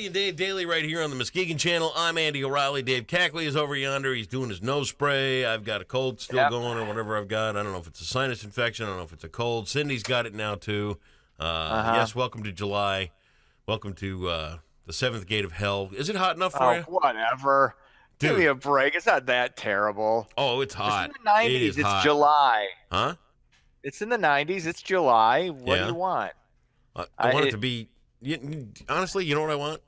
O'Reilly and Dave Daly right here on the Muskegon Channel. I'm Andy O'Reilly. Dave Cackley is over yonder. He's doing his nose spray. I've got a cold still going or whatever I've got. I don't know if it's a sinus infection. I don't know if it's a cold. Cindy's got it now, too. Yes, welcome to July. Welcome to the seventh gate of hell. Is it hot enough for you? Whatever. Dude. Give me a break. It's not that terrible. Oh, it's hot. It's in the 90s. It's hot. July. Huh? It's in the 90s. It's July. What do you want? I want it to be... honestly, you know what I want?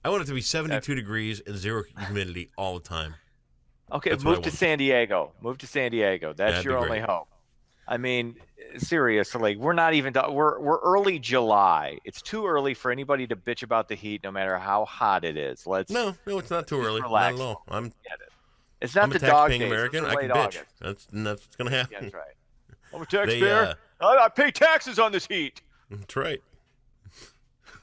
I want it to be 72 degrees and zero humidity all the time. Okay, move to San Diego. Move to San Diego. That's your only hope. I mean, seriously, we're not even we're early July. It's too early for anybody to bitch about the heat, no matter how hot it is. No, it's not too early. Relax. Not at all. It's not I'm the a dog taxpaying days. American. I can bitch. That's what's gonna happen. Yeah, that's right. I'm a taxpayer. I pay taxes on this heat. That's right.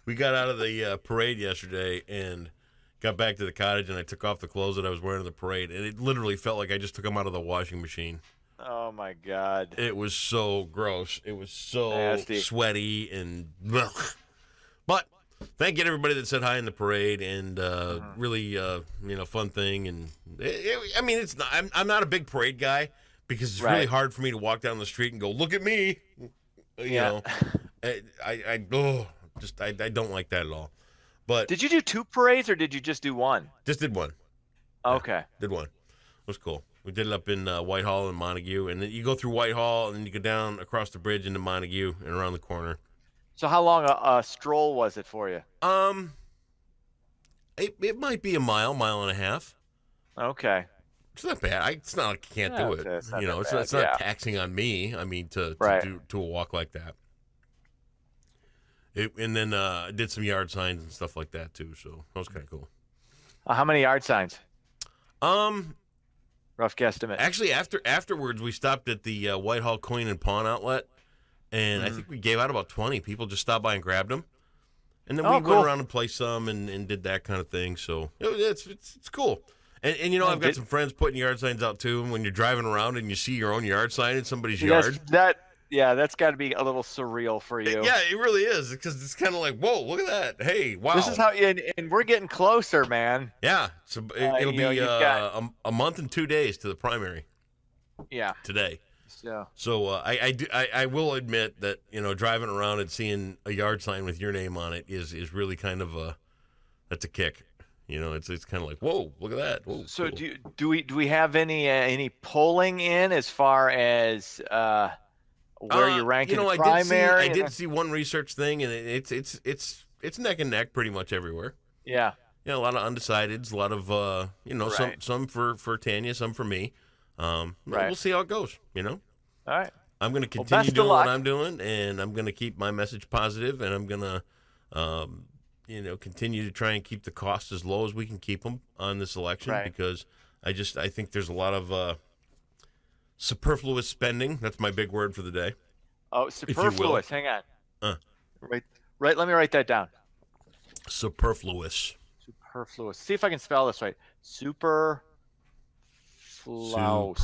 We got out of the parade yesterday and got back to the cottage, and I took off the clothes that I was wearing in the parade, and it literally felt like I just took them out of the washing machine. Oh, my God. It was so gross. It was so nasty. Sweaty and ugh. But thank you to everybody that said hi in the parade, and really, fun thing. And it's not. I'm not a big parade guy because it's really hard for me to walk down the street and go, look at me. You know, I don't like that at all. But did you do two parades or did you just do one? Just did one. Okay. Yeah, did one. It was cool. We did it up in Whitehall and Montague, and then you go through Whitehall and then you go down across the bridge into Montague and around the corner. So how long a stroll was it for you? It might be a mile and a half. Okay. It's not bad. It's not like I can't do it. It's not it's not taxing on me. I mean, to do a walk like that. And then I did some yard signs and stuff like that too. So that was kind of cool. How many yard signs? Rough guesstimate. Actually, afterwards, we stopped at the Whitehall Coin and Pawn Outlet, and I think we gave out about 20. People just stopped by and grabbed them, and then we went around and played some and did that kind of thing. So it's cool. And I've got some friends putting yard signs out too. And when you're driving around and you see your own yard sign in somebody's yard, that's got to be a little surreal for you. Yeah, it really is, because it's kind of like, whoa, look at that. Hey, wow. This is how, and we're getting closer, man. Yeah, so it'll be a month and 2 days to the primary. Yeah. Today. So I will admit that driving around and seeing a yard sign with your name on it is really kind of that's a kick. It's kind of like, whoa, look at that. Whoa, so cool. do we have any polling in as far as where you rank in the primary? I did see one research thing, and it's neck and neck pretty much everywhere. Yeah. A lot of undecideds, a lot of some for Tanya, some for me. We'll see how it goes. All right. I'm going to continue doing what I'm doing, and I'm going to keep my message positive, and I'm going to continue to try and keep the costs as low as we can keep them on this election, because I think there's a lot of superfluous spending. That's my big word for the day. Oh, superfluous. Hang on. Right. Let me write that down. Superfluous. See if I can spell this right. Superfluous. Flous.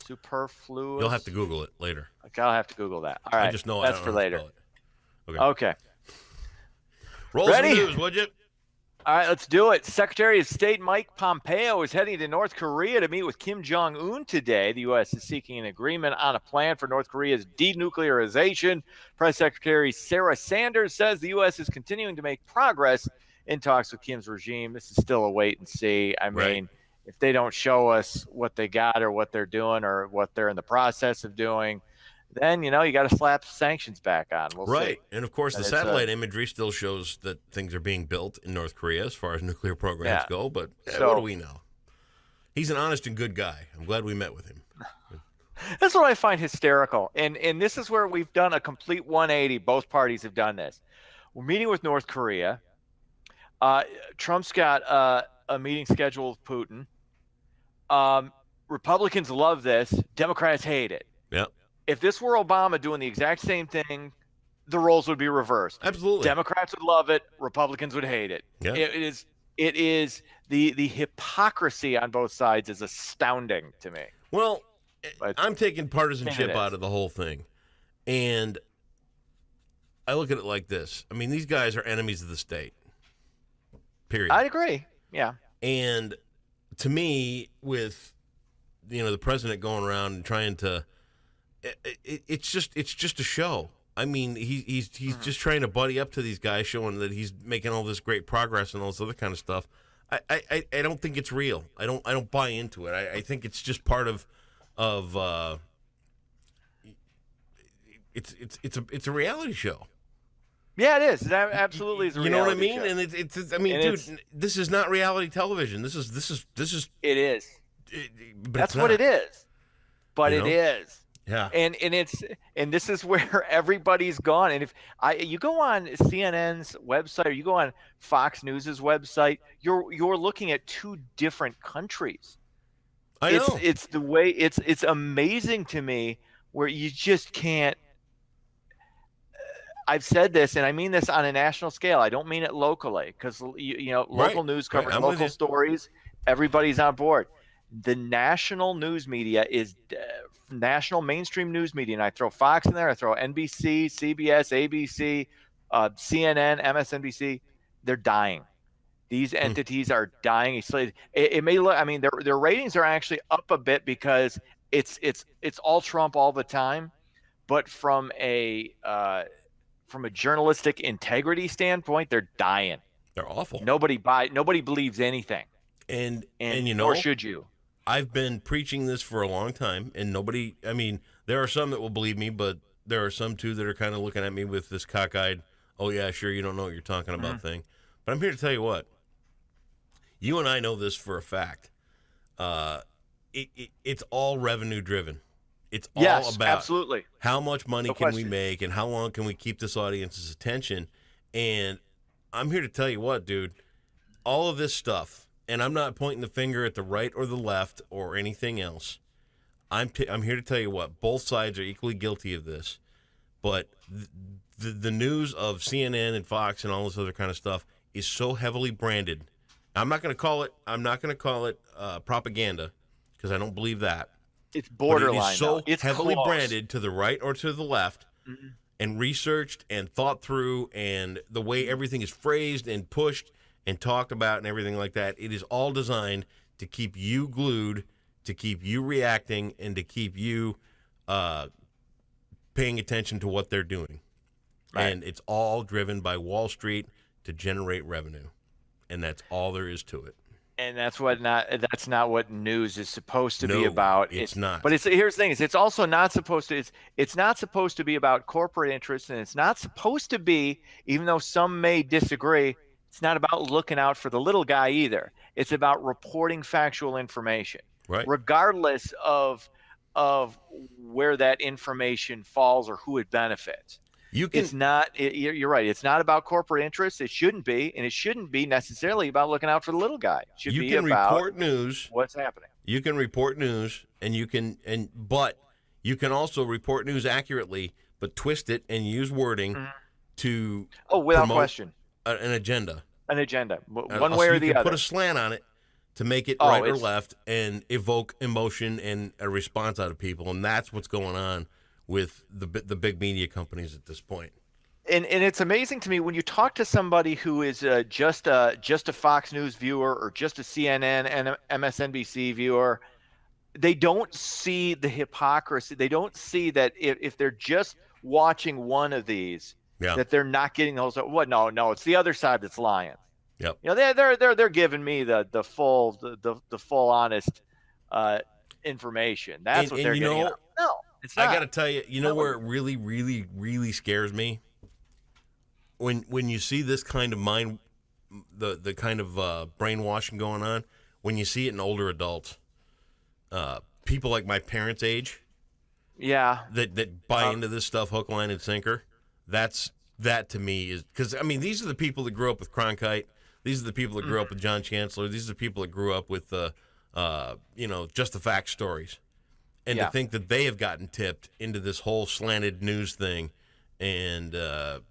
Superfluous. You'll have to Google it later. Okay, I'll have to Google that. All right. I just know that's for later. Okay. Roll some news, would you? All right, let's do it. Secretary of State Mike Pompeo is heading to North Korea to meet with Kim Jong-un today. The U.S. is seeking an agreement on a plan for North Korea's denuclearization. Press Secretary Sarah Sanders says the U.S. is continuing to make progress in talks with Kim's regime. This is still a wait and see. I mean, if they don't show us what they got or what they're doing or what they're in the process of doing, then, you got to slap sanctions back on. We'll see. And, of course, the satellite imagery still shows that things are being built in North Korea as far as nuclear programs go. But what do we know? He's an honest and good guy. I'm glad we met with him. That's what I find hysterical. And this is where we've done a complete 180. Both parties have done this. We're meeting with North Korea. Trump's got a meeting scheduled with Putin. Republicans love this. Democrats hate it. Yep. If this were Obama doing the exact same thing, the roles would be reversed. Absolutely. Democrats would love it. Republicans would hate it. Yeah. It is the hypocrisy on both sides is astounding to me. Well, I'm taking partisanship out of the whole thing. And I look at it like this. I mean, these guys are enemies of the state. Period. I'd agree. Yeah. And to me, with the president going around and trying to, it's just a show. I mean, he's just trying to buddy up to these guys, showing that he's making all this great progress and all this other kind of stuff. I don't think it's real. I don't buy into it. I think it's just part of it's a reality show. Yeah, it is. It absolutely is a reality You know what I mean? show. And it's I mean, And dude, this is not reality television. This is. It is. But That's it's what not. it is. But it is. Yeah. And this is where everybody's gone. And if you go on CNN's website or you go on Fox News's website, you're looking at two different countries. I know. It's the way it's amazing to me where you just can't. I've said this, and I mean this on a national scale. I don't mean it locally, because local news covers local stories. Everybody's on board. The national news media is national mainstream news media, and I throw Fox in there. I throw NBC, CBS, ABC, CNN, MSNBC. They're dying. These entities are dying. It may look. I mean, their ratings are actually up a bit because it's all Trump all the time, but from a journalistic integrity standpoint, they're dying. They're awful. Nobody believes anything. And nor should you. I've been preaching this for a long time, and nobody. I mean, there are some that will believe me, but there are some too that are kind of looking at me with this cockeyed, "Oh yeah, sure, you don't know what you're talking about" thing. But I'm here to tell you what. You and I know this for a fact. It's all revenue driven. It's all about absolutely. How much money can we make and how long can we keep this audience's attention. And I'm here to tell you what, dude, all of this stuff, and I'm not pointing the finger at the right or the left or anything else. I'm here to tell you what, both sides are equally guilty of this. But the news of CNN and Fox and all this other kind of stuff is so heavily branded. I'm not going to call it propaganda, because I don't believe that. It's borderline. But it is so it's heavily close. branded to the right or to the left, and researched and thought through, and the way everything is phrased and pushed and talked about and everything like that. It is all designed to keep you glued, to keep you reacting, and to keep you paying attention to what they're doing. Right. And it's all driven by Wall Street to generate revenue. And that's all there is to it. And that's not what news is supposed to be about. It's not. But here's the thing: it's also not supposed to. It's not supposed to be about corporate interests, and it's not supposed to be. Even though some may disagree, it's not about looking out for the little guy either. It's about reporting factual information, right? Regardless of where that information falls or who it benefits. It's not. You're right. It's not about corporate interests. It shouldn't be, and it shouldn't be necessarily about looking out for the little guy. It should be about report news. What's happening? You can report news, but you can also report news accurately, but twist it and use wording to without question, an agenda. An agenda, one way or the other. Put a slant on it to make it right or left, and evoke emotion and a response out of people, and that's what's going on with the big media companies at this point. And it's amazing to me when you talk to somebody who is just a Fox News viewer or just a CNN and MSNBC viewer, they don't see the hypocrisy. They don't see that if they're just watching one of these, that they're not getting those. What? No, it's the other side that's lying. Yep. They're giving me the full honest information. That's what they're getting. No. I got to tell you, where it really, really, really scares me? When you see this kind of the kind of brainwashing going on, when you see it in older adults, people like my parents' age, that buy into this stuff hook, line, and sinker, that to me is, because, I mean, these are the people that grew up with Cronkite. These are the people that grew up with John Chancellor. These are the people that grew up with, just the fact stories. And to think that they have gotten tipped into this whole slanted news thing, and the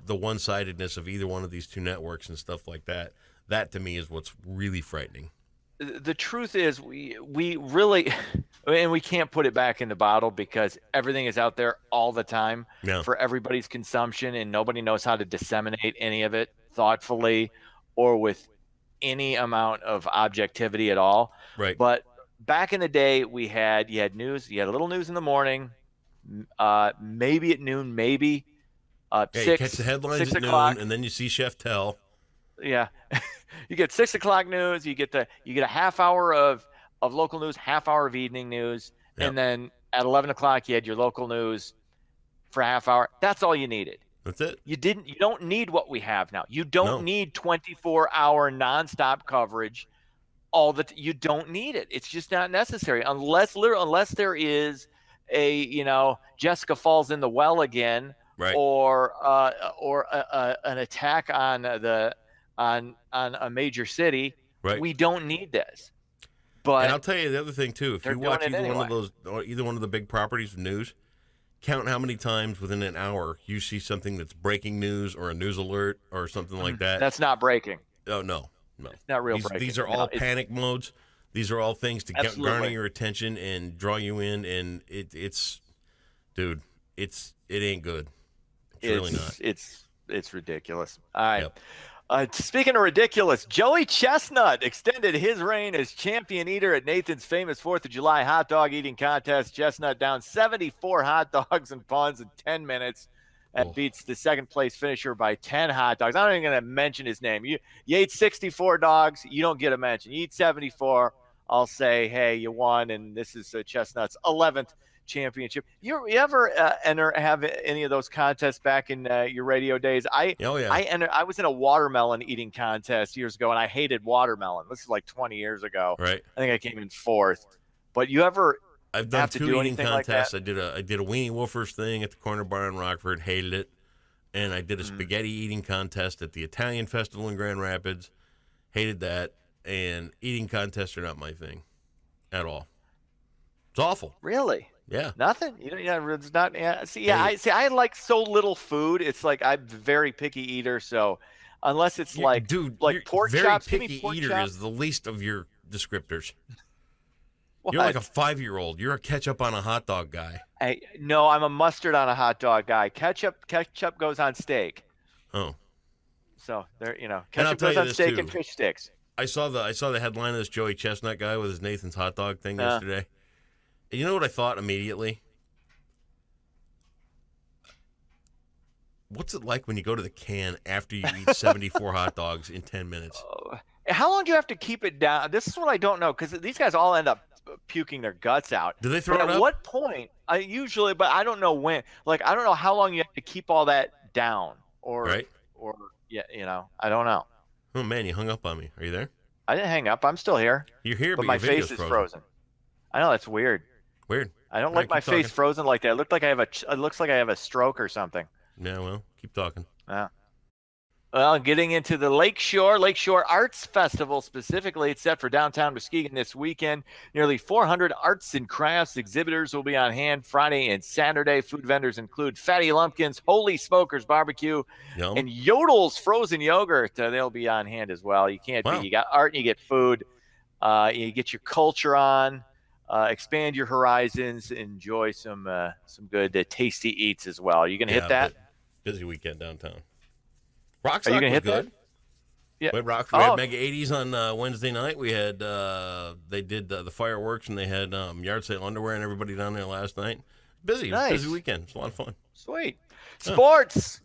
one-sidedness of either one of these two networks and stuff like that, that to me is what's really frightening. The truth is, we really, And we can't put it back in the bottle because everything is out there all the time Yeah. for everybody's consumption, and nobody knows how to disseminate any of it thoughtfully or with any amount of objectivity at all. Right. But back in the day, you had news. You had a little news in the morning, maybe at noon, maybe Yeah, you catch 6 the headlines at o'clock. noon, and then you see Chef Tell. Yeah, you get 6 o'clock news. You get a half hour of local news, half hour of evening news, Yep. and then at 11 o'clock you had your local news for a half hour. That's all you needed. That's it. You don't need what we have now. You don't No. need 24-hour nonstop coverage. You don't need it. It's just not necessary unless there is a Jessica falls in the well again, Right. or an attack on a major city. Right. We don't need this. But And I'll tell you the other thing too. If they're you watch doing it either one of anyway. those, or either one of the big properties of news, count how many times within an hour you see something that's breaking news or a news alert or something like that. That's not breaking. Oh no. It's not real breaking. These are No, all it's- panic modes. These are all things to Absolutely. garner your attention and draw you in, and it's it ain't good. It's really not. It's ridiculous. All right. Yep. Speaking of ridiculous, Joey Chestnut extended his reign as champion eater at Nathan's famous 4th of July hot dog eating contest. Chestnut down 74 hot dogs and buns in 10 minutes and beats the second place finisher by 10 hot dogs. I'm not even going to mention his name. You ate 64 dogs, you don't get a mention. You eat 74, I'll say, hey, you won, and this is Chestnut's 11th championship. You ever have any of those contests back in your radio days? Oh yeah. I was in a watermelon eating contest years ago, and I hated watermelon. This is like 20 years ago. Right. I think I came in 4th. But you ever I've done have to 2 do eating anything like contests. that? I did a weenie woofers thing at the corner bar in Rockford, hated it, and I did a spaghetti eating contest at the Italian festival in Grand Rapids, hated that. And eating contests are not my thing, at all. It's awful. Really? Yeah. Nothing. It's not. Yeah. I like so little food. It's like I'm a very picky eater. So unless it's like pork very chops, give me picky pork eater chops. is the least of your descriptors. What? You're like a 5-year-old. You're a ketchup on a hot dog guy. No, I'm a mustard on a hot dog guy. Ketchup goes on steak. Oh. So there, And I'll ketchup tell goes you on this, steak too. and fish sticks. I saw the headline of this Joey Chestnut guy with his Nathan's hot dog thing yesterday. And you know what I thought immediately? What's it like when you go to the can after you eat 74 hot dogs in 10 minutes? How long do you have to keep it down? This is what I don't know, because these guys all end up puking their guts out. Do they throw But it at up? what point? But I don't know when. Like, I don't know how long you have to keep all that down, Right. I don't know. Oh, man, you hung up on me. Are you there? I didn't hang up. I'm still here. You're here, But but my your video's face is frozen. I know, that's weird. Weird. I don't All like right, my keep face talking. frozen like that. It looks like I have a stroke or something. Yeah, well, keep talking. Yeah. Well, getting into the Lakeshore Arts Festival specifically, it's set for downtown Muskegon this weekend. Nearly 400 arts and crafts exhibitors will be on hand Friday and Saturday. Food vendors include Fatty Lumpkins, Holy Smokers Barbecue, Yum. and Yodel's Frozen Yogurt. They'll be on hand as well. You can't Wow. You got art and you get food. You get your culture on. Expand your horizons. Enjoy some good tasty eats as well. You gonna hit that? Busy weekend downtown. Rockstock Are you gonna was hit good. that? Yeah. We had Mega 80s on Wednesday night. We had they did the fireworks, and they had yard sale underwear and everybody down there last night. Busy. Nice. Busy weekend. It's a lot of fun. Sweet. Sports.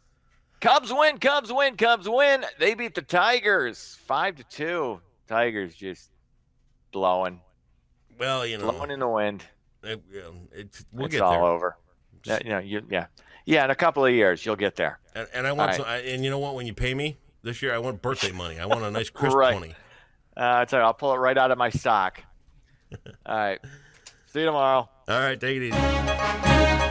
Cubs win. They beat the Tigers 5-2. Tigers just blowing Well, in the wind. we'll It's get all there. over. In a couple of years you'll get there. And I want All right. and you know what? When you pay me this year, I want birthday money. I want a nice crisp Right. 20. I'll pull it right out of my sock. All right. See you tomorrow. All right, take it easy.